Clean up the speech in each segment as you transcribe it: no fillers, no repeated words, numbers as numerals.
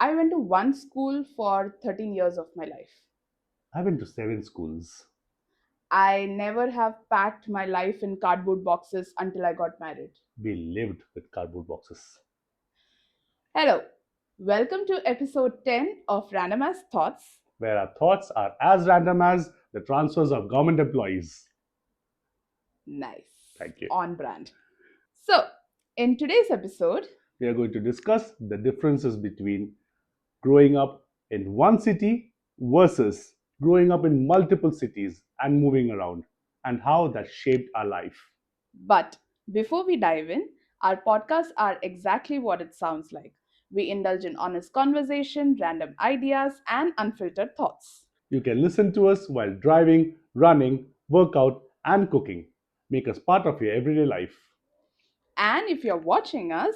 I went to one school for 13 years of my life. I've been to 7 schools. I never have packed my life in cardboard boxes until I got married. We lived with cardboard boxes, Hello, welcome to episode 10 of Random as Thoughts. where our thoughts are as random as the transfers of government employees. Nice, Thank you. on brand. So, in today's episode, We are going to discuss the differences between growing up in one city versus growing up in multiple cities and moving around, and how that shaped our life. but before we dive in, our podcasts are exactly what it sounds like. We indulge in honest conversation, random ideas, and unfiltered thoughts. You can listen to us while driving, running, workout, and cooking. Make us part of your everyday life. And if you're watching us,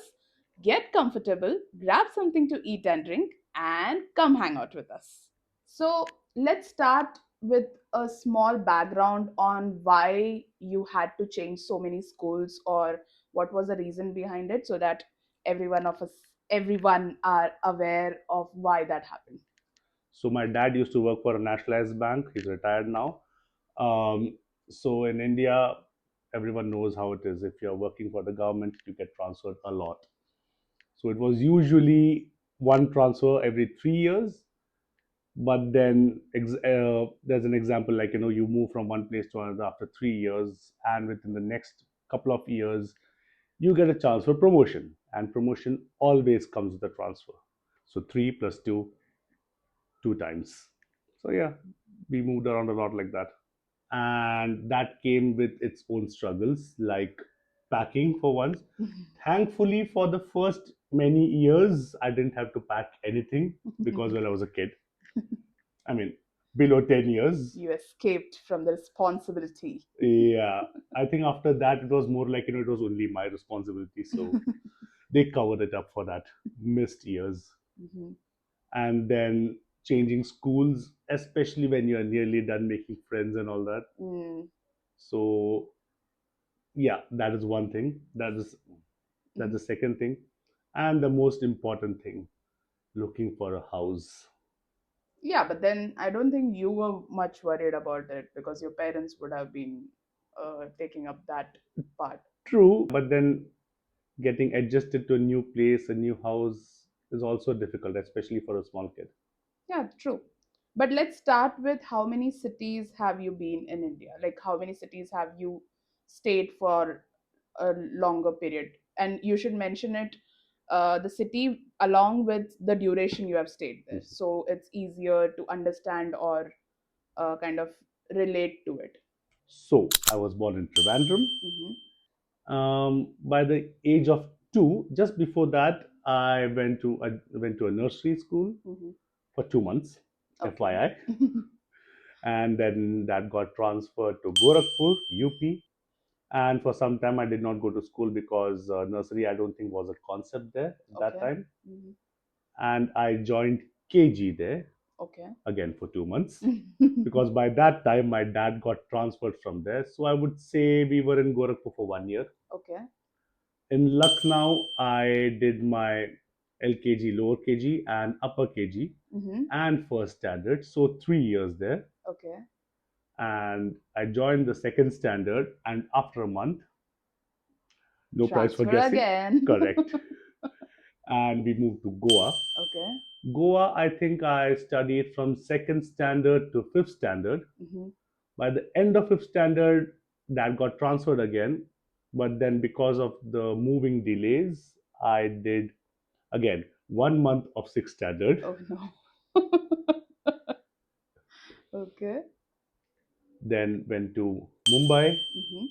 get comfortable, grab something to eat and drink, and come hang out with us. So, let's start with a small background on why you had to change so many schools or what was the reason behind it so that everyone are aware of why that happened. So my dad used to work for a nationalized bank. He's retired now. So in India, everyone knows how it is. If you're working for the government, you get transferred a lot. So it was usually one transfer every 3 years. But then there's an example like you move from one place to another after 3 years, and within the next couple of years, you get a chance for promotion, and promotion always comes with a transfer. So three plus two, 2 times. So yeah, we moved around a lot like that, and that came with its own struggles, like packing for once. Thankfully, for the first many years, I didn't have to pack anything because when I was a kid, I mean, below 10 years. You escaped from the responsibility. Yeah, I think after that it was more like it was only my responsibility. So they covered it up for that missed years. Mhm. And then changing schools, especially when you're nearly done making friends and all that. Mm, So yeah, that is one thing. That's mhm. the second thing, and the most important thing: looking for a house. Yeah, but then I don't think you were much worried about it because your parents would have been taking up that part. True, but then getting adjusted to a new place, a new house is also difficult, especially for a small kid. Yeah, true. But let's start with how many cities have you been in India? Like, how many cities have you stayed for a longer period? And you should mention it, the city along with the duration you have stayed there. So it's easier to understand or kind of relate to it. So I was born in Trivandrum. Mm-hmm. By the age of 2, just before that, I went to a nursery school Mm-hmm. for 2 months, Okay. FYI, and then that got transferred to Gorakhpur, UP. And for some time, I did not go to school because nursery I don't think was a concept there at that Okay. time, Mm-hmm. and I joined KG there Okay. again for 2 months because by that time my dad got transferred from there. So I would say we were in Gorakhpur for 1 year. Okay. In Lucknow, I did my LKG, lower KG, and upper KG, Mm-hmm. and first standard. So 3 years there. Okay. And I joined the second standard, and after a month, no prize for Transfer guessing, again. correct. And we moved to Goa. Okay. Goa, I think I studied from second standard to fifth standard. Mm-hmm. By the end of fifth standard, that got transferred again. But then, because of the moving delays, I did again 1 month of sixth standard. Oh no. Okay. Then went to Mumbai. Mm-hmm.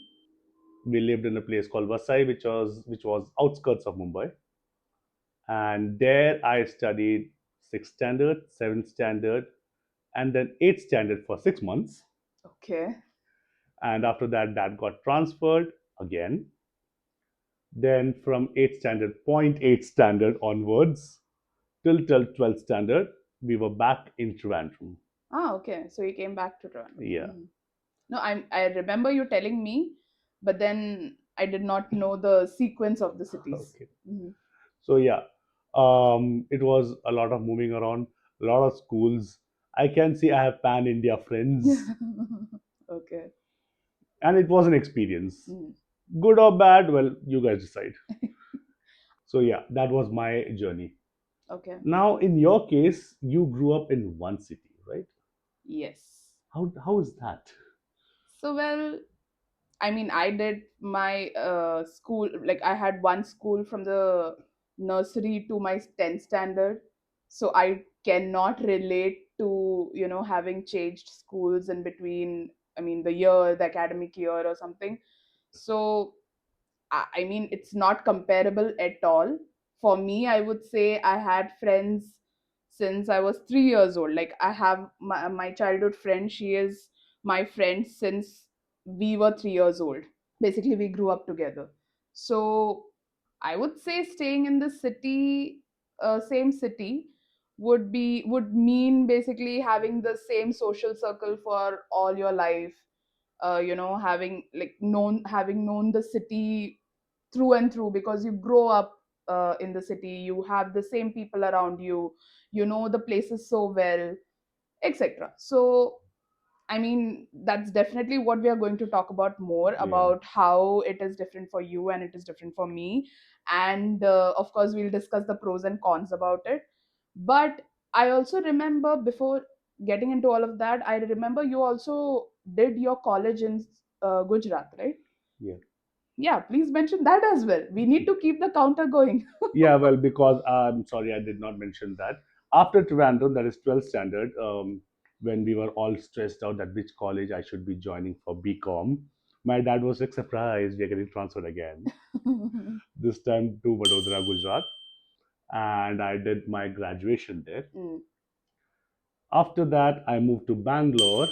We lived in a place called Vasai, which was outskirts of Mumbai, and there I studied sixth standard, seventh standard, and then eighth standard for 6 months. Okay. And after that, that got transferred again. Then from eighth standard, point eight standard onwards till 12th standard, we were back in Trivandrum. Ah, okay. So you came back to Toronto. Yeah. Mhm. No, I remember you telling me, but then I did not know the sequence of the cities. Okay. Hmm. So yeah. It was a lot of moving around, a lot of schools. I can see I have pan India friends, Okay. and it was an experience. Mm. Good or bad, well, you guys decide. So, yeah, that was my journey. Okay. Now, in your case, you grew up in one city, right? Yes. How is that? So, well, I mean, I did my school, like, I had one school from the nursery to my 10th standard. So, I cannot relate to, having changed schools in between, I mean, the academic year or something. So, I mean, it's not comparable at all. For me, I would say I had friends since I was 3 years old. Like, I have my childhood friend, she is my friend since we were 3 years old. Basically, we grew up together. So, I would say staying in the city, same city, would mean basically having the same social circle for all your life. Having known the city through and through, because you grow up in the city, you have the same people around you, you know the places so well, etc. So I mean, that's definitely what we are going to talk about more Yeah, about, how it is different for you and it is different for me. And of course, we'll discuss the pros and cons about it. But I also remember, before getting into all of that, I remember you also did your college in Gujarat, right? yeah. Yeah, please mention that as well. We need to keep the counter going. Yeah, well, because I'm sorry, I did not mention that. After Trivandrum, that is 12th standard, when we were all stressed out that which college I should be joining for BCom, my dad was like, surprise, we are getting transferred again. This time to Vadodara, Gujarat, and I did my graduation there. Mm. After that, I moved to Bangalore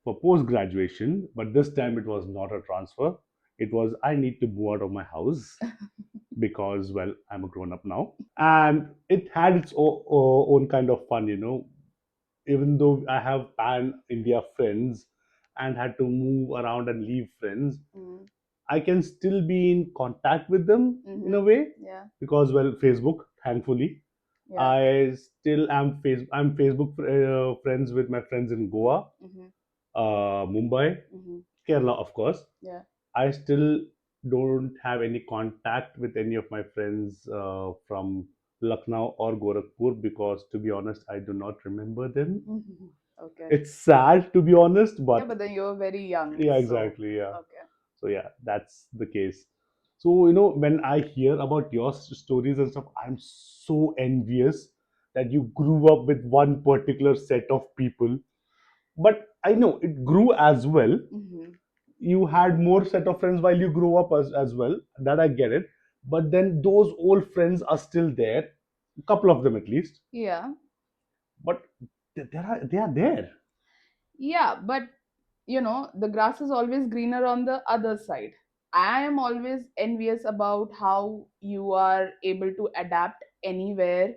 for post graduation, but this time it was not a transfer. It was I need to move out of my house because, well, I'm a grown up now. And it had its own kind of fun, even though I have pan India friends and had to move around and leave friends, Mm. I can still be in contact with them in a Mm-hmm. way Yeah. because, well, Facebook, thankfully, Yeah. I still am I'm Facebook friends with my friends in Goa, Mm-hmm. Mumbai, Mm-hmm. Kerala, of course. Yeah. I still don't have any contact with any of my friends from Lucknow or Gorakhpur because, to be honest, I do not remember them. Mm-hmm. Okay. It's sad, to be honest, Yeah, but but then you're very young, yeah, so exactly, yeah. okay. So yeah, that's the case. So when I hear about your stories and stuff, I'm so envious that you grew up with one particular set of people. But I know it grew as well. Mm-hmm. You had more set of friends while you grew up as well. That I get it. But then those old friends are still there, a couple of them at least. Yeah. But they are there. Yeah, but the grass is always greener on the other side. I am always envious about how you are able to adapt anywhere.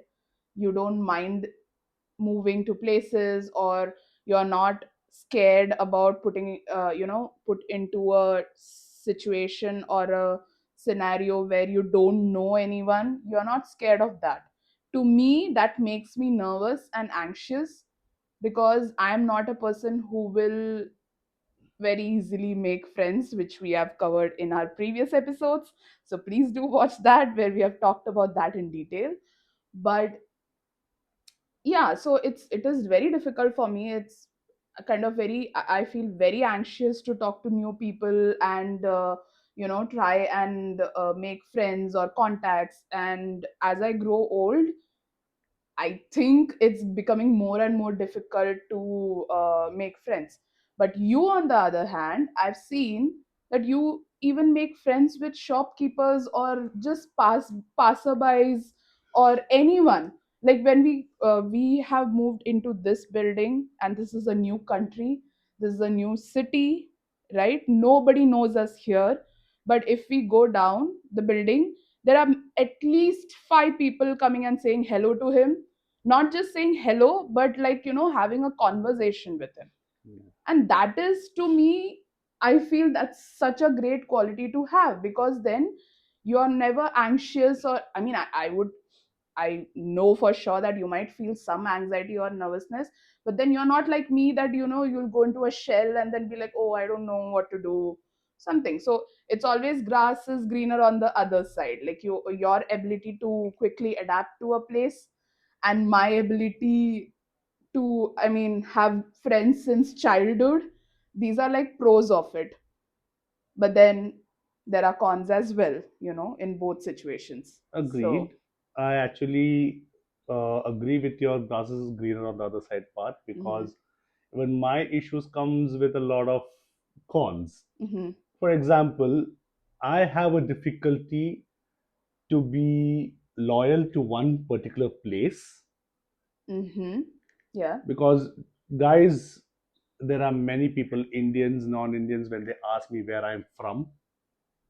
You don't mind moving to places, or you're not scared about put into a situation or a scenario where you don't know anyone. You're not scared of that. To me, that makes me nervous and anxious, because I'm not a person who will very easily make friends, which we have covered in our previous episodes. So please do watch that, where we have talked about that in detail. But yeah, so it is very difficult for me. It's a kind of very, I feel very anxious to talk to new people, and try and make friends or contacts. And as I grow old, I think it's becoming more and more difficult to make friends. But you, on the other hand, I've seen that you even make friends with shopkeepers, or just passerbys, or anyone. Like, when we have moved into this building, and this is a new country, this is a new city, right? Nobody knows us here. But if we go down the building, there are at least five people coming and saying hello to him, not just saying hello, but like having a conversation with him. Yeah. And that is, to me, I feel that's such a great quality to have, because then you are never anxious. Or I mean, I would I know for sure that you might feel some anxiety or nervousness, but then you're not like me that you'll go into a shell and then be like, oh, I don't know what to do, something. So it's always grass is greener on the other side. Like your ability to quickly adapt to a place, and my ability to, I mean, have friends since childhood, these are like pros of it. But then there are cons as well, in both situations. So Agreed. I actually agree with your glasses is greener on the other side part, mhm, because when my issues comes with a lot of cons. mhm, For example, I have a difficulty to be loyal to one particular place, mhm, yeah. because guys, there are many people, Indians, non-Indians, when they ask me where I'm from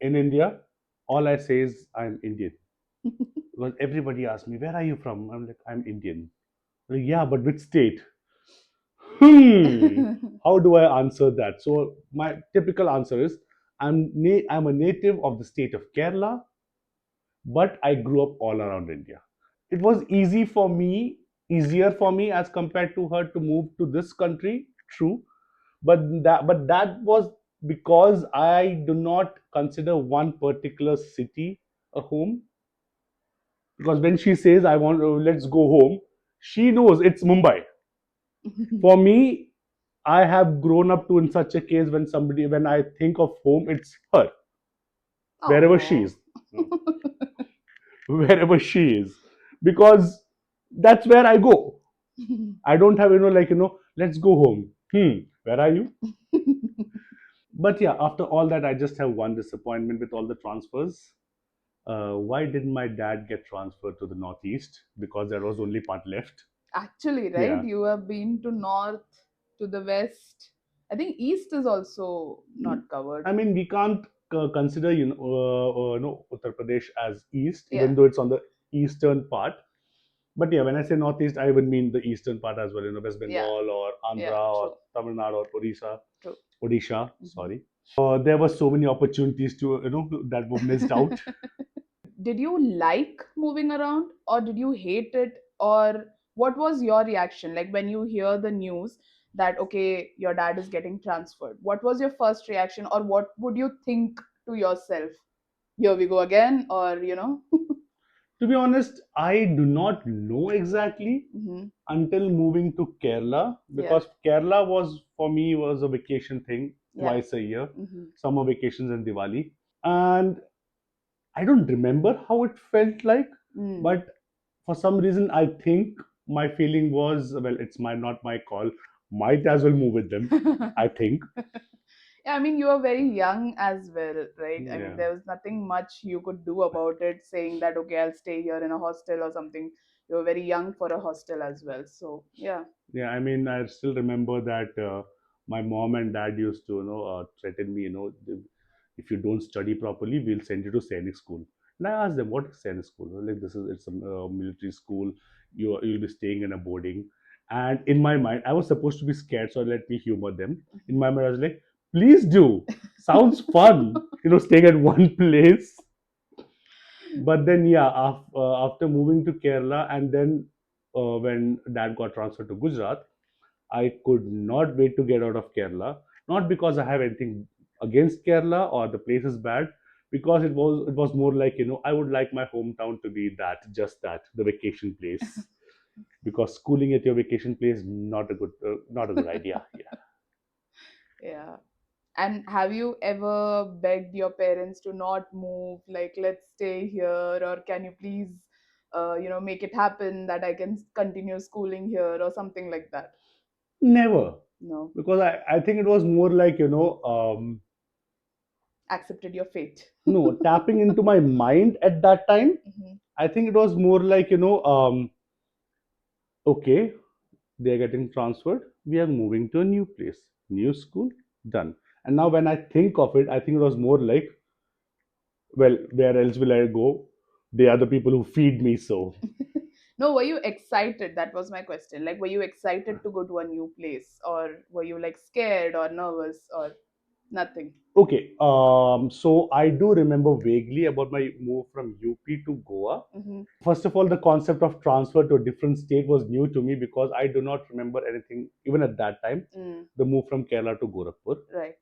in India, all I say is I'm Indian. Because everybody asks me, where are you from? I'm like, I'm Indian. Like, yeah, but which state? How do I answer that? So my typical answer is, I'm a native of the state of Kerala, but I grew up all around India. It was easier for me as compared to her to move to this country. True, but that was because I do not consider one particular city a home. Because when she says I want, let's go home, she knows it's Mumbai. For me, I have grown up to in such a case, when I think of home, it's her, wherever she Oh. is, wherever she is, because that's where I go. I don't have, let's go home. Where are you? But yeah, after all that, I just have one disappointment with all the transfers. Why didn't my dad get transferred to the Northeast? Because there was only part left. Actually, right? Yeah. You have been to north, to the west. I think east is also not covered. I mean, we can't consider, Uttar Pradesh as East, Yeah, even though it's on the eastern part. But yeah, when I say Northeast, I would mean the eastern part as well, West yeah, Bengal or yeah. Andhra or True, Tamil Nadu or true. Odisha, Mhm. sorry. There were so many opportunities to, that were missed out. Did you like moving around, or did you hate it, or what was your reaction like when you hear the news that okay, your dad is getting transferred? What was your first reaction, or what would you think to yourself? Here we go again, or To be honest, I do not know exactly hmm, until moving to Kerala, yeah, because Kerala was for me was a vacation thing yeah, twice a year, hmm, summer vacations and Diwali. And I don't remember how it felt like, mm. but for some reason, I think my feeling was, well, it's not my call. Might as well move with them. I think. Yeah, I mean, you were very young as well, right? I mean, Yeah. there was nothing much you could do about it, saying that, okay, I'll stay here in a hostel or something. You were very young for a hostel as well. So, yeah. Yeah, I mean, I still remember that my mom and dad used to, threaten me, if you don't study properly, we'll send you to Sainik school. And I asked them, what is Sainik school? They're like, it's a military school. You'll be staying in a boarding. And in my mind, I was supposed to be scared, so let me humor them. In my mind, I was like, please do. Sounds fun, staying at one place. But then, yeah, after moving to Kerala, and then when dad got transferred to Gujarat, I could not wait to get out of Kerala. Not because I have anything against Kerala or the place is bad, because it was more like, I would like my hometown to be that, just that, the vacation place. Because schooling at your vacation place, not a good idea. Yeah. Yeah. And have you ever begged your parents to not move? Like, let's stay here, or can you please, make it happen that I can continue schooling here, or something like that? Never, No. because I think it was more like, Accepted your fate. no, tapping into my mind at that time. Hmm. I think it was more like, okay, they are getting transferred. We are moving to a new place, new school, done. And now when I think of it, I think it was more like, well, where else will I go? They are the people who feed me. So No, were you excited? That was my question. Like, were you excited to go to a new place, or were you like scared or nervous, or? Nothing. Okay, so I do remember vaguely about my move from UP to Goa. Mm-hmm. First of all, the concept of transfer to a different state was new to me because I do not remember anything, even at that time, Mm, the move from Kerala to Gorakhpur. right.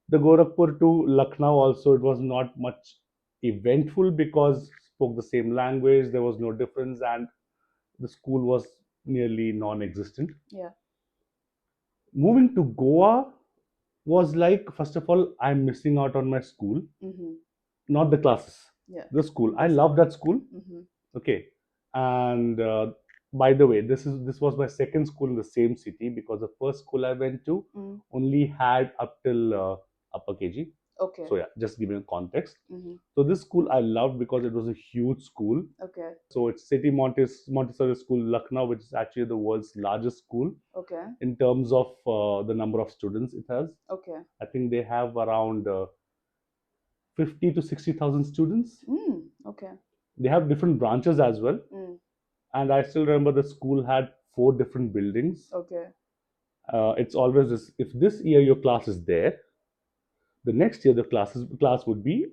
The Gorakhpur to Lucknow also, it was not much eventful because spoke the same language, there was no difference, and the school was nearly non-existent. Yeah. Moving to Goa was like, first of all, I'm missing out on my school, Mm-hmm. not the classes, Yeah. the school. I The love school. that school. Mm-hmm. Okay, and by the way, this was my second school in the same city because the first school I went to Mm. only had up till upper KG. Okay. So yeah, just giving a context. Mm-hmm. So this school I loved because it was a huge school. Okay. So it's Montessori School, Lucknow, which is actually the world's largest school Okay. in terms of the number of students it has. Okay. I think they have around 50 to 60,000 students. Mm. Okay. They have different branches as well. Mm. And I still remember the school had four different buildings. Okay. It's always this: if this year your class is there, the next year the class would be,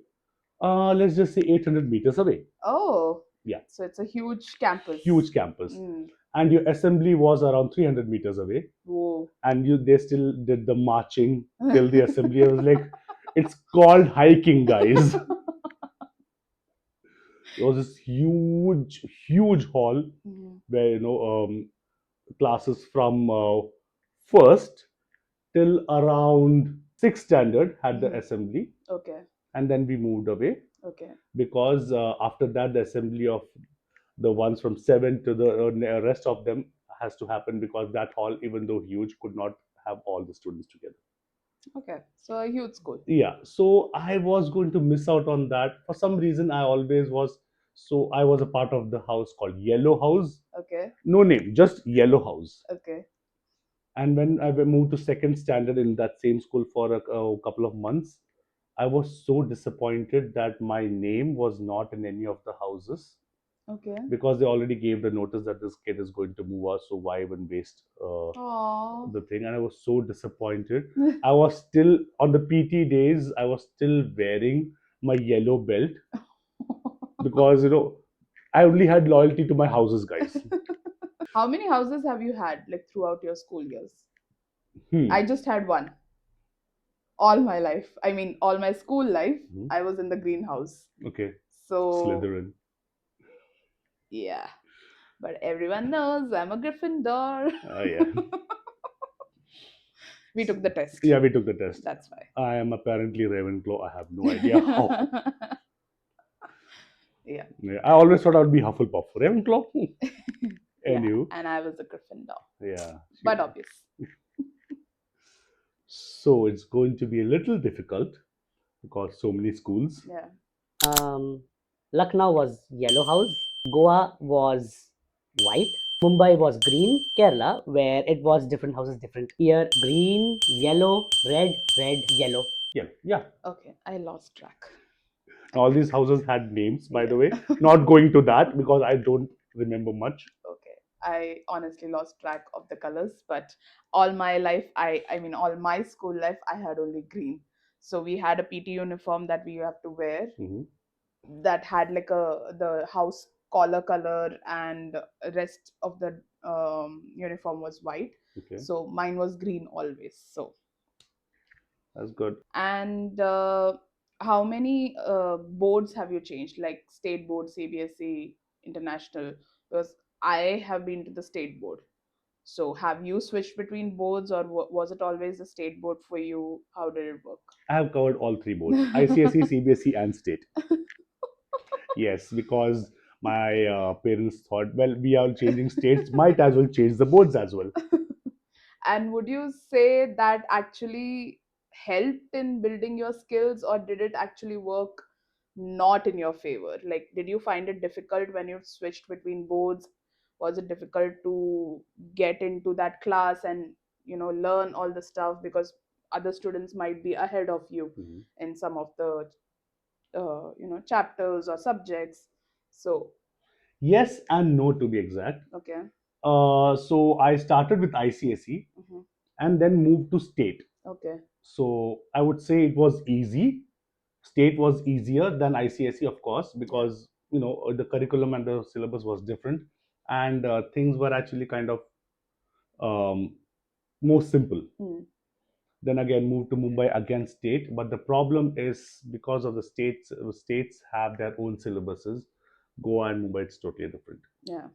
let's just say 800 meters away. Oh. Yeah, So it's a huge campus. huge campus, Mm. and your assembly was around 300 meters away, Whoa. and they still did the marching till the assembly. I was like, it's called hiking, guys. There was this huge hall Mhm. where classes from first till around sixth standard had the Mhm. assembly, Okay. and then we moved away Okay. because after that the assembly of the ones from seven to the rest of them has to happen because that hall, even though huge, could not have all the students together. Okay. So a huge school. Yeah, so I was going to miss out on that for some reason. I always was. So I was a part of the house called Yellow House. Okay. No name, just Yellow House. Okay. And when I moved to second standard in that same school for a couple of months, I was so disappointed that my name was not in any of the houses Okay. because they already gave the notice that this kid is going to move out. So why even waste Aww. the thing? And I was so disappointed. I was still on the PT days. I was still wearing my yellow belt because I only had loyalty to my houses, guys. How many houses have you had like throughout your school years? Hmm. I just had one. All my life. I mean, all my school life, Hmm. I was in the greenhouse. Okay. So, Slytherin. yeah. But everyone knows I'm a Gryffindor. Yeah. We took the test. Yeah, we took the test. That's why. I am apparently Ravenclaw. I have no idea how. Yeah. Yeah, I always thought I would be Hufflepuff. Ravenclaw? Yeah. Anywho, And I was a Gryffindor. yeah. But obvious. So it's going to be a little difficult because so many schools. Yeah. Um, Lucknow was yellow house, Goa was white, Mumbai was green, Kerala, where it was different houses, different year, green, yellow, red, yellow. Yeah, yeah. Okay. I lost track. All these houses had names, by the Yeah. way. Not going to that because I don't remember much. Okay. I honestly lost track of the colors, but all my life, I mean, all my school life, I had only green. So we had a PT uniform that we have to wear Hmm. that had like the house collar color, and rest of the uniform was white. Okay, So mine was green always. So, that's good. and how many boards have you changed, like state board, CBSE, international? Because I have been to the state board. So have you switched between boards, or was it always the state board for you? How did it work? I have covered all three boards: ICSE, CBSE, and state. Yes, because my parents thought, well, we are changing states, might as well change the boards as well. And would you say that actually helped in building your skills, or did it actually work not in your favor? Like, did you find it difficult when you switched between boards? Was it difficult to get into that class and, learn all the stuff, because other students might be ahead of you Mhm. in some of the, chapters or subjects? So, Yes and no, to be exact. okay. So I started with ICSE Hmm. and then moved to state. Okay. So I would say it was easy. State was easier than ICSE, of course, Yeah. because the curriculum and the syllabus was different, and things were actually kind of um, more simple. Mm. Then again, moved to Mumbai, again state. But the problem is because of the states have their own syllabuses. Goa and Mumbai, it's totally different. Yeah.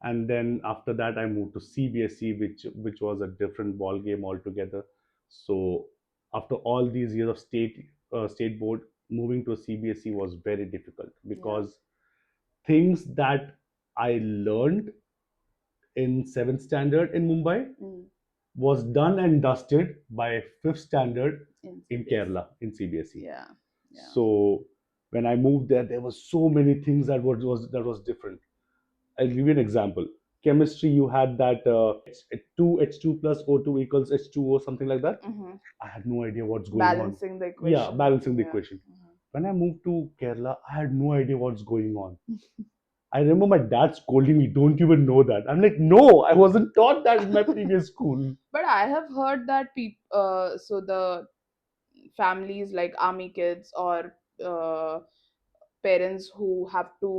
And then after that, I moved to CBSE, which was a different ball game altogether. So after all these years of state board, moving to a CBSE was very difficult Yeah. because things that I learned in seventh standard in Mumbai Mm. was done and dusted by fifth standard In in CBSE. Kerala in CBSE. Yeah. Yeah. So when I moved there, there were so many things that was different. I'll give you an example. Chemistry, you had that 2H2 plus O2 equals H2O, something like that. Mm-hmm. I had no idea what's going on. Balancing the Yeah, equation. balancing the Yeah. equation. When I moved to Kerala, I had no idea what's going on. I remember my dad scolding me, "Don't you even know that?" I'm like, "No, I wasn't taught that in my previous school." But I have heard that people, so the families like army kids or parents who have to,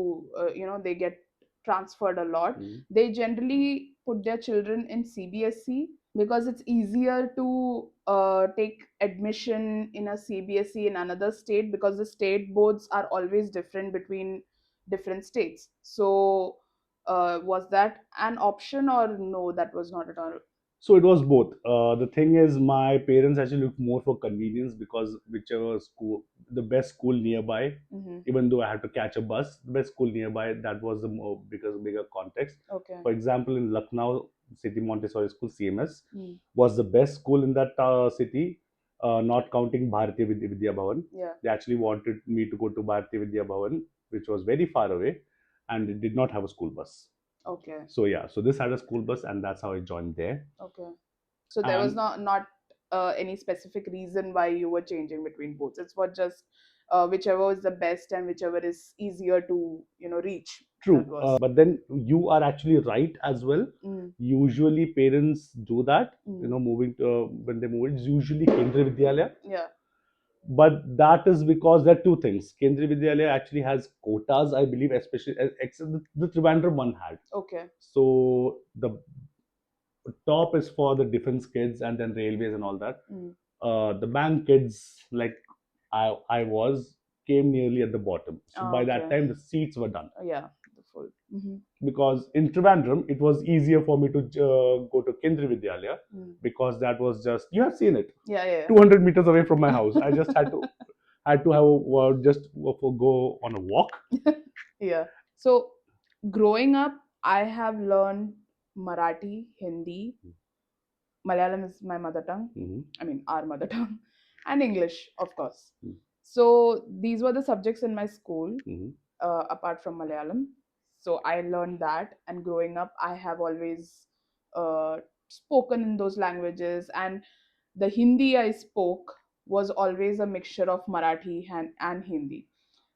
they get transferred a lot. Mm. They generally put their children in CBSE because it's easier to take admission in a CBSE in another state, because the state boards are always different between different states. So, was that an option, or no, that was not at all? So it was both. The thing is, my parents actually looked more for convenience because whichever school, the best school nearby, Mm-hmm. even though I had to catch a bus, the best school nearby, that was the bigger context. Okay. For example, in Lucknow, City Montessori School (CMS) Mm. was the best school in that city, not counting Bharatiya Vidya Bhavan. Yeah. They actually wanted me to go to Bharatiya Vidya Bhavan, which was very far away, and it did not have a school bus. Okay. So yeah, so this had a school bus, and that's how I joined there. Okay. So there was And not any specific reason why you were changing between both. It's what just whichever is the best and whichever is easier to reach. That true, was. but then you are actually right as well. Mm. Usually, parents do that. Mm. Moving to when they move, it's usually Kendriya Vidyalaya. Yeah. But that is because there are two things. Kendriya Vidyalaya actually has quotas, I believe, especially except the Trivandrum one had. Okay. So the top is for the defense kids and then railways and all that. Mm. The bank kids, like I was, came nearly at the bottom. So Ah, by that okay. time, the seats were done. Yeah. The full. Mm-hmm. Because in Trivandrum, it was easier for me to go to Kendriya Vidyalaya Mm. because that was just, you have seen it, Yeah. Yeah. 200 meters away from my house. I just had to have just go on a walk. Yeah. So growing up, I have learned Marathi, Hindi, Malayalam is my mother tongue. Mm-hmm. I mean, our mother tongue, and English, of course. Mm-hmm. So these were the subjects in my school, Mm-hmm. apart from Malayalam. So I learned that, and growing up, I have always spoken in those languages, and the Hindi I spoke was always a mixture of Marathi and Hindi.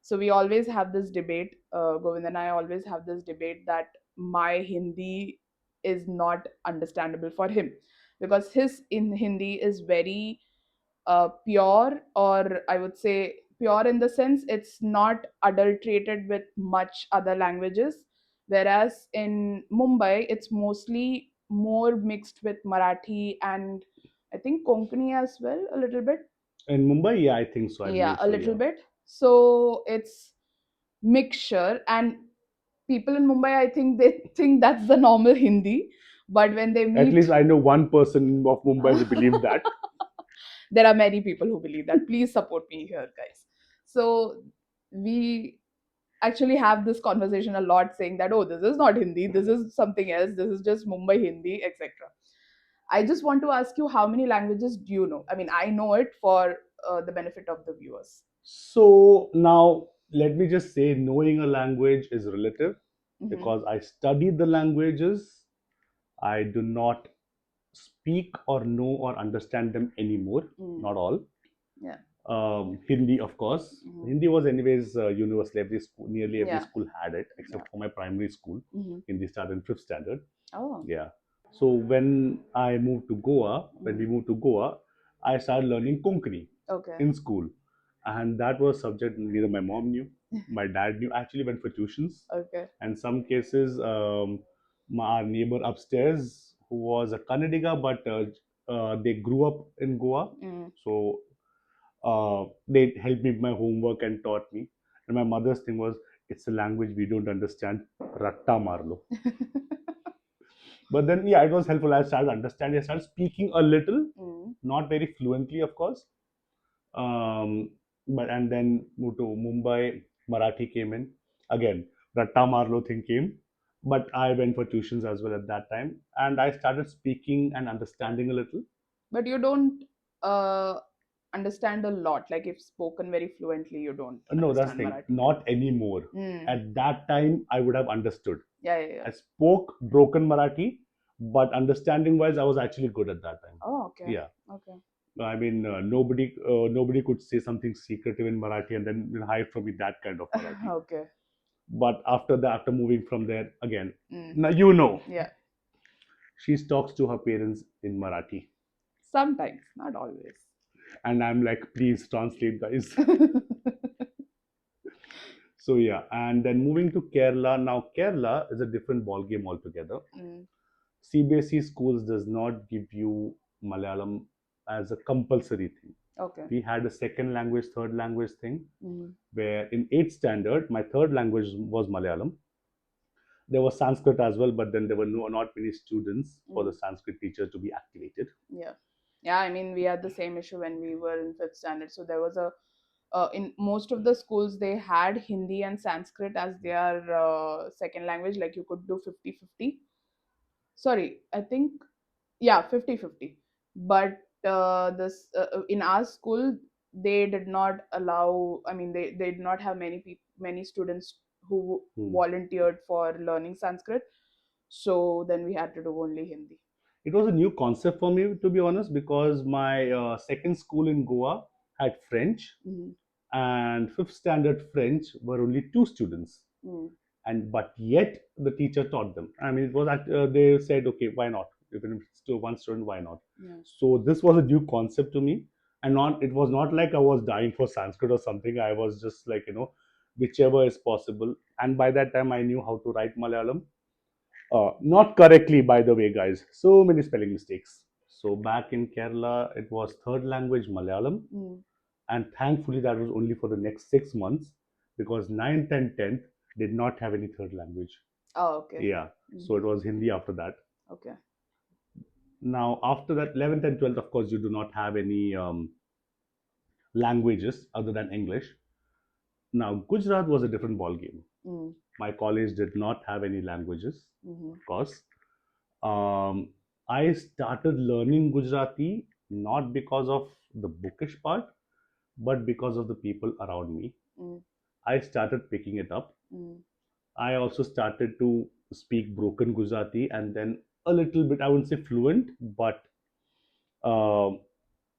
So we always have this debate, Govind and I always have this debate that my Hindi is not understandable for him, because his in Hindi is very pure, or I would say pure in the sense it's not adulterated with much other languages. Whereas in Mumbai, it's mostly more mixed with Marathi and I think Konkani as well, a little bit. In Mumbai, yeah, I think so. I Yeah, believe a so. little Yeah. bit. So it's mixture, and people in Mumbai, I think they think that's the normal Hindi, but when they At meet least I know one person of Mumbai who believed that. there are many people who believe that. Please support me here, guys. So we actually have this conversation a lot, saying that, oh, this is not Hindi, this is something else, this is just Mumbai Hindi, etc. I just want to ask you, how many languages do you know? I mean, I know it for the benefit of the viewers. So now let me just say, knowing a language is relative Mm-hmm. because I studied the languages. I do not speak or know or understand them anymore. Mm. Not all. Yeah. Hindi, of course. Mm-hmm. Hindi was anyways universal. Every school, nearly every Yeah. school had it, Yeah. except for my primary school. Mm-hmm. Hindi started in fifth standard. Oh. Yeah. So when we moved to Goa, I started learning Konkani Okay. in school, and that was subject neither my mom knew, my dad knew. I actually went for tuitions, Okay. and some cases, our neighbor upstairs who was a Kannadiga, but they grew up in Goa, Mm. so they helped me with my homework and taught me. And my mother's thing was, it's a language we don't understand. Ratta marlo. But then, yeah, it was helpful. I started understanding. I started speaking a little, Mm. not very fluently, of course. Um, but and then moved to Mumbai. Marathi came in again. Ratta Marlo thing came, but I went for tuitions as well at that time, and I started speaking and understanding a little. But you don't uh, understand a lot. Like if spoken very fluently, you don't No, that's the understand thing. Marathi. Not anymore. Mm. At that time, I would have understood. Yeah, yeah, yeah. I spoke broken Marathi, but understanding wise, I was actually good at that time. Oh, okay. Yeah. Okay. I mean, nobody could say something secretive in Marathi and then hide from me that kind of Marathi. Okay. But after that, after moving from there again, Mm. now you know, Yeah. she talks to her parents in Marathi, Sometimes, not always. and I'm like, please translate, guys. So yeah, and then moving to Kerala. Now Kerala is a different ball game altogether. Mm. CBSE schools does not give you Malayalam as a compulsory thing. Okay. We had a second language, third language thing, Mm. where in 8th standard, my third language was Malayalam. There was Sanskrit as well, but then there were not many students for the Mm. Sanskrit teacher to be activated. Yeah. Yeah, I mean, we had the same issue when we were in fifth standard. So there was a in most of the schools they had Hindi and Sanskrit as their second language. Like you could do 50-50. Sorry, I think, yeah, 50-50. But this in our school they did not allow, I mean, they did not have many students who Hmm. volunteered for learning Sanskrit. So then we had to do only Hindi. It was a new concept for me, to be honest, because my second school in Goa had French, Mm-hmm. and fifth standard French were only two students, Mm. and but yet the teacher taught them. I mean, it was they said, okay, why not? Even if it's to one student, why not? Yeah. So this was a new concept to me, and not it was not like I was dying for Sanskrit or something. I was just like, whichever is possible. And by that time, I knew how to write Malayalam. Not correctly, by the way, guys. So many spelling mistakes. So back in Kerala, it was third language Malayalam, Mm. and thankfully that was only for the next 6 months, because ninth and 10th did not have any third language. Oh, okay. Yeah, Mm. so it was Hindi after that. Okay. Now after that, 11th and 12th, of course, you do not have any languages other than English. Now Gujarat was a different ball game. Mm. My college did not have any languages, Mm-hmm. of course. Um, I started learning Gujarati not because of the bookish part, but because of the people around me. Mm. I started picking it up. Mm. I also started to speak broken Gujarati, and then a little bit, I wouldn't say fluent, but um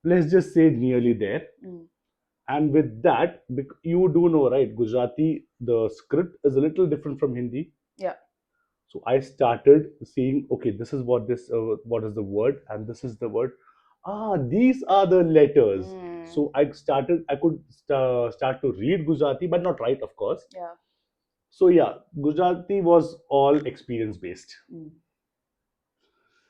let's just say nearly there. Mm. And with that, you do know, right? Gujarati, the script is a little different from Hindi. Yeah. So I started seeing, okay, this is what is the word, and this is the word. Ah, these are the letters. Mm. So I could start to read Gujarati, but not write, of course. Yeah. So yeah, Gujarati was all experience based. Mm.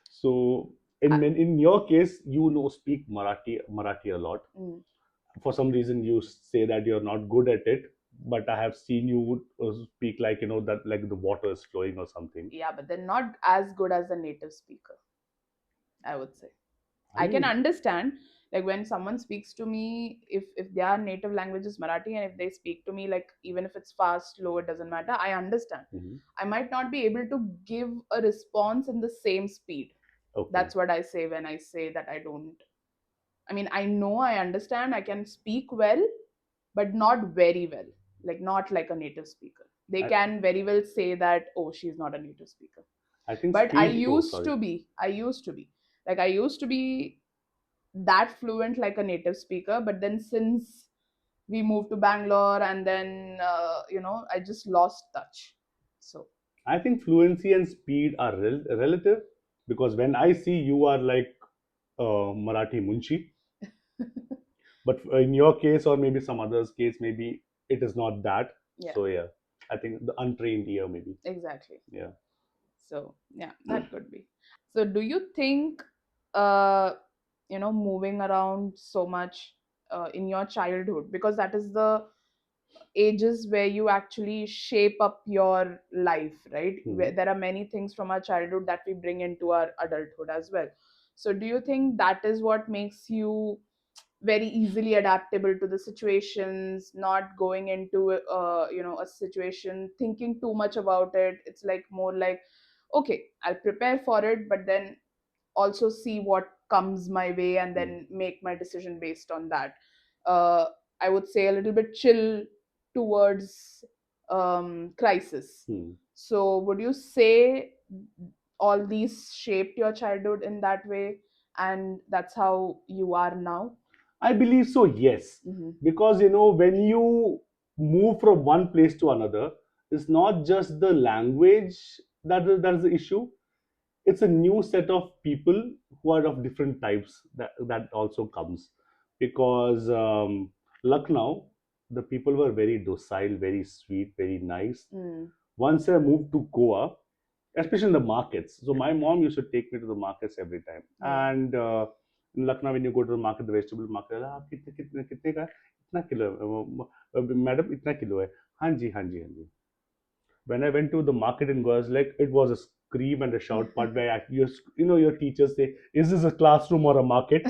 So I, in your case, you know speak Marathi a lot. mm. For some reason, you say that you're not good at it, but I have seen you speak like that like the water is flowing or something. Yeah, but they're not as good as the native speaker, I would say. I I can mean, understand, like when someone speaks to me, if their native language is Marathi and if they speak to me, like even if it's fast, slow, it doesn't matter. I understand. mhm. I might not be able to give a response in the same speed. Okay. That's what I say when I say that I don't. I mean, I know I understand. I can speak well, but not very well. Like not like a native speaker. They I, can very well say that, oh, she's not a native speaker. I think But I speed. Oh, used sorry. to be. I used to be. Like I used to be that fluent like a native speaker, but then since we moved to Bangalore and then I just lost touch. So I think fluency and speed are relative. because when I see you are like Marathi Munshi, but in your case or maybe some others case, maybe it is not that. Yeah, So yeah, I think the untrained ear maybe. exactly. Yeah. So yeah, that could be. So do you think, uh, moving around so much in your childhood, because that is the ages where you actually shape up your life, right? Where Hmm. there are many things from our childhood that we bring into our adulthood as well. So do you think that is what makes you very easily adaptable to the situations, not going into a situation thinking too much about it? It's like more like, okay, I'll prepare for it, but then also see what comes my way and Hmm. then make my decision based on that. uh, I would say a little bit chill towards crisis. Hmm. So would you say all these shaped your childhood in that way, and that's how you are now? I believe so, yes. Hmm. Because when you move from one place to another, it's not just the language that is the issue. It's a new set of people who are of different types that also comes. Because Lucknow, the people were very docile, very sweet, very nice. Mm, Once I moved to Goa, especially in the markets. So my mom used to take me to the markets every time. yeah. And in Lucknow, when you go to the market, the vegetable market, कितने कितने कितने का है? इतना kilo है madam इतना kilo है हाँ जी हाँ जी हाँ जी. When I went to the market in Goa, like it was a scream and a shout part where your teachers say, "Is this a classroom or a market?"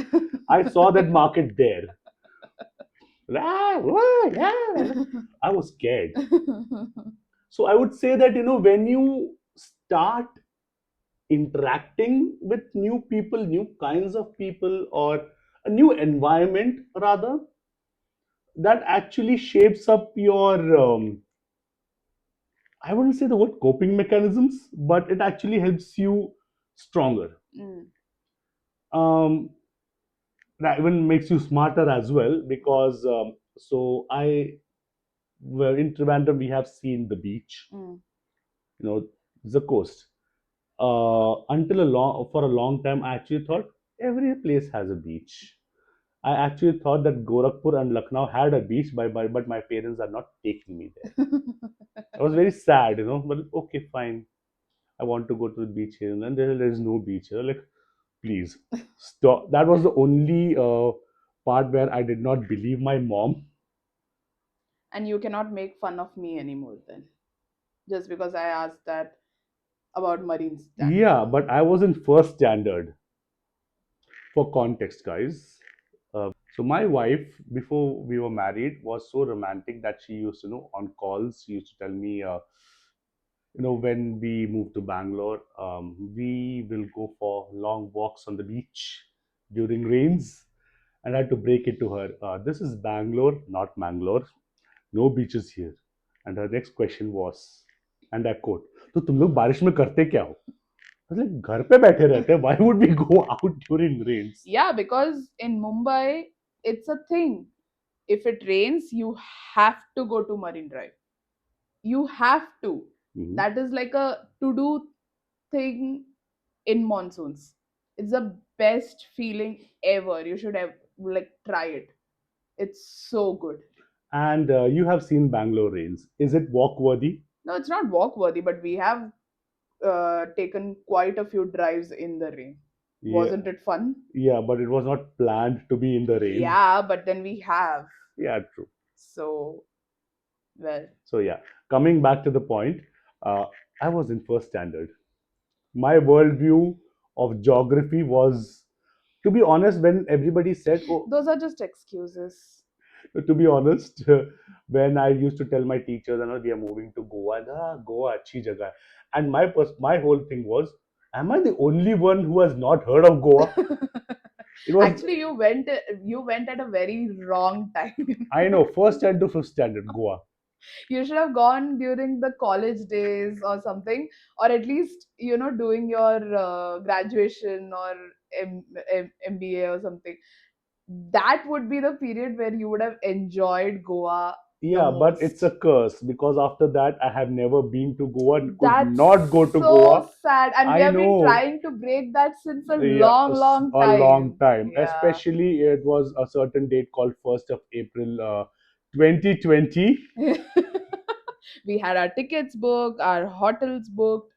I saw that market there. Ah, wah, yeah. I was scared. So I would say that when you start interacting with new people, new kinds of people, or a new environment, rather, that actually shapes up your, I wouldn't say the word coping mechanisms, but it actually helps you stronger. Mm, Um, that even makes you smarter as well because, well, in Trivandrum, we have seen the beach, mm. the coast. For a long time, I actually thought every place has a beach. I actually thought that Gorakhpur and Lucknow had a beach, but my parents are not taking me there. I was very sad, but okay, fine. I want to go to the beach here, and then there's no beach here. Like, please stop. That was the only part where I did not believe my mom. And you cannot make fun of me anymore then, just because I asked that about marine standard. Yeah, but I was in first standard. For context, guys. So my wife, before we were married, was so romantic that she used to, on calls, she used to tell me, when we moved to Bangalore, we will go for long walks on the beach during rains. And I had to break it to her. This is Bangalore, not Mangalore. No beaches here. And her next question was, and I quote, तो तुम लोग बारिश में करते क्या हो? I was like, घर पे बैठे रहते हैं. Why would we go out during rains? Yeah, because in Mumbai, it's a thing. If it rains, you have to go to Marine Drive. You have to. Mhm. That is like a to do thing in monsoons. It's the best feeling ever. You should have like try it. It's so good. And you have seen Bangalore rains. Is it walk worthy? No, it's not walk worthy, but we have taken quite a few drives in the rain. Yeah, Wasn't it fun? yeah, but it was not planned to be in the rain. Yeah, but then we have. Yeah, true. So, well. So yeah, coming back to the point, uh, I was in first standard. My worldview of geography was, to be honest, when everybody said, "Oh," Those are just excuses. to be honest, when I used to tell my teachers, we are moving to Goa, and, Goa, achhi jagah hai." And my whole thing was, am I the only one who has not heard of Goa? It was, Actually, you went at a very wrong time. I know, first standard to fifth standard, Goa. You should have gone during the college days or something, or at least doing your graduation or MBA or something. That would be the period where you would have enjoyed Goa Yeah, but it's a most. curse because after that I have never been to Goa and could That's not go to so Goa. sad. And we I have been know. trying to break that since a Yeah, long, long a long time. time. Yeah. Especially it was a certain date called 1st of April 2020. We had our tickets booked, our hotels booked.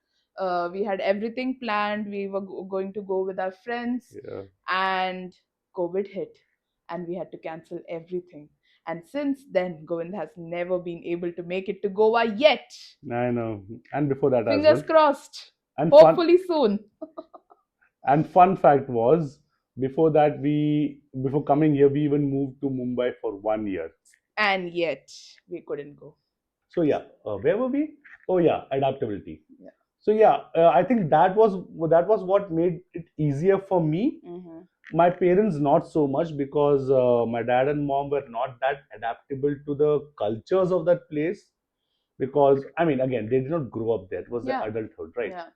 We had everything planned. We were going to go with our friends, Yeah, and COVID hit, and we had to cancel everything. And since then, Govind has never been able to make it to Goa yet. I know. And before that as Fingers well. crossed. And fun Hopefully soon. and fun fact was before that before coming here we even moved to Mumbai for 1 year. And yet, we couldn't go. So yeah, where were we? Oh yeah, adaptability. Yeah. So yeah, I think that was what made it easier for me. Hmm. My parents not so much because my dad and mom were not that adaptable to the cultures of that place. Because I mean, again, they did not grow up there. It was their Yeah. adulthood, right? Yeah.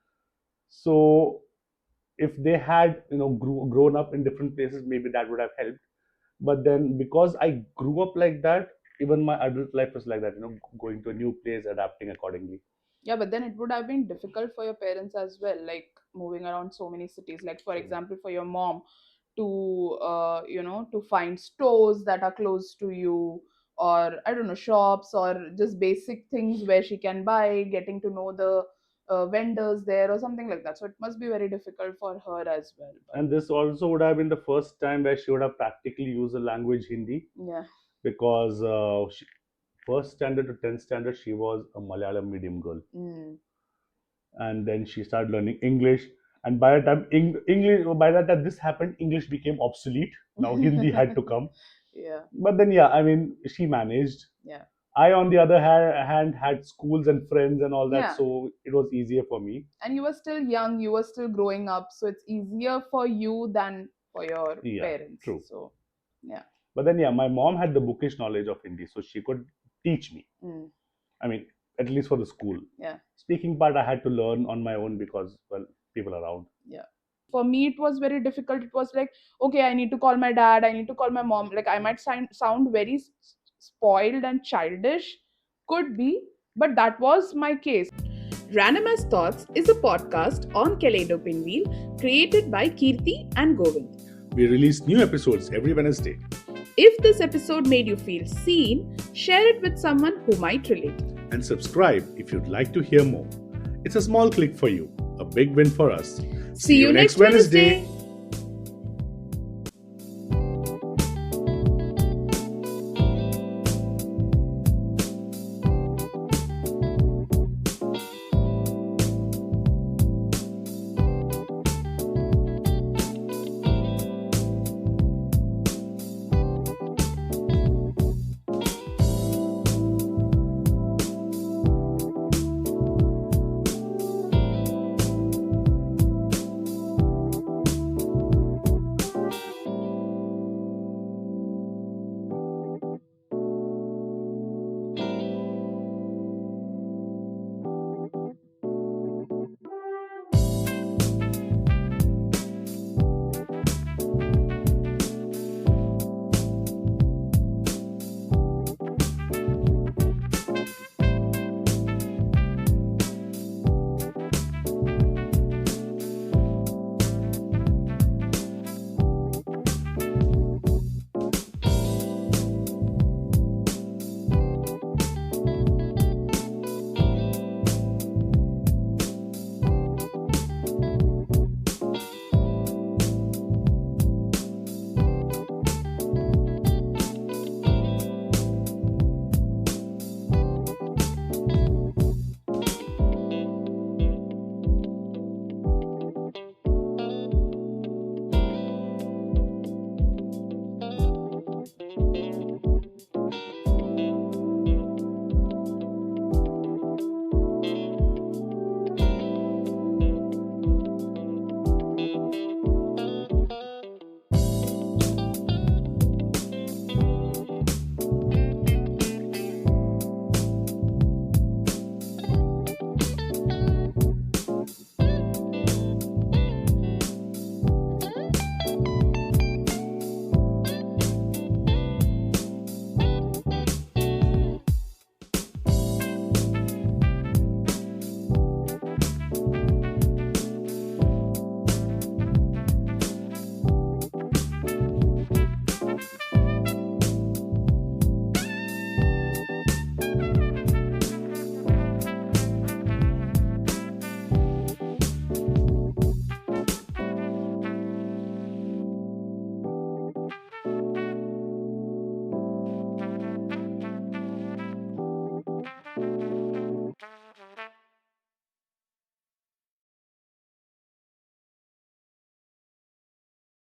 So if they had grown up in different places, maybe that would have helped. But then because I grew up like that, even my adult life was like that. Going to a new place, adapting accordingly. Yeah, but then it would have been difficult for your parents as well, like moving around so many cities. Like, for True. example, for your mom to, to find stores that are close to you, or I don't know, shops, or just basic things where she can buy, getting to know the vendors there, or something like that. So it must be very difficult for her as well. But And this also would have been the first time where she would have practically used the language Hindi yeah. because first standard to 10th standard she was a Malayalam medium girl, Mm. and then she started learning English. And by the time English, by the time this happened, English became obsolete. Now Hindi had to come. Yeah. But then yeah, I mean she managed. Yeah. I, on the other hand, had schools and friends and all that, Yeah. so it was easier for me. And you were still young, you were still growing up, so it's easier for you than for your Yeah, parents. true. So yeah. But then yeah, my mom had the bookish knowledge of Hindi, so she could teach me. Mm. I mean, at least for the school. Yeah. Speaking part, I had to learn on my own because, well, people around. Yeah. For me it was very difficult. It was like, okay, I need to call my dad, I need to call my mom. Like, I might sound very spoiled and childish, could be, but that was my case. Random as Thoughts is a podcast on Kaleidopinwheel created by Keerthy and Govind. We release new episodes every Wednesday. If this episode made you feel seen, share it with someone who might relate. And subscribe if you'd like to hear more. It's a small click for you, a big win for us. See you next Wednesday.